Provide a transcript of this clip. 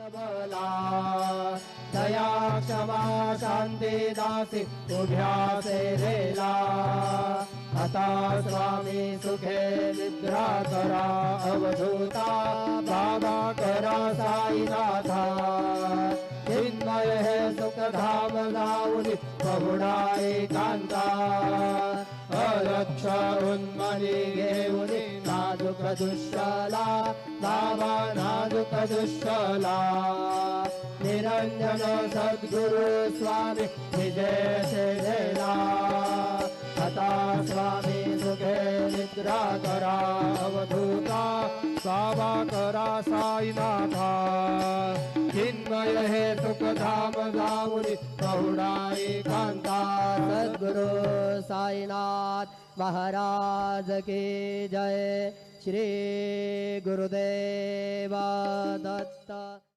सबला दया क्षमा शांती दासी उभ्या सेवेला आता स्वामी सुखे निद्रा करा अवधूता बाबा करा साईनाथा चिन्मय है सुख धाम जाऊनी बहुडा एकांता अलक्ष उन्मनी घेऊनी नाजुक दुष्टला बाबा नाजुक दुष्टला निरंजन सद्गुरु स्वामी विजय सेवेला आता स्वामी सुखे निद्रा करा अवधूता बाबा करा साईनाथा चिन्मय हे सुख धाम जाऊनी बहुडा एकांता सद्गुरु साईनाथ महाराज की जय। श्री गुरुदेव दत्त।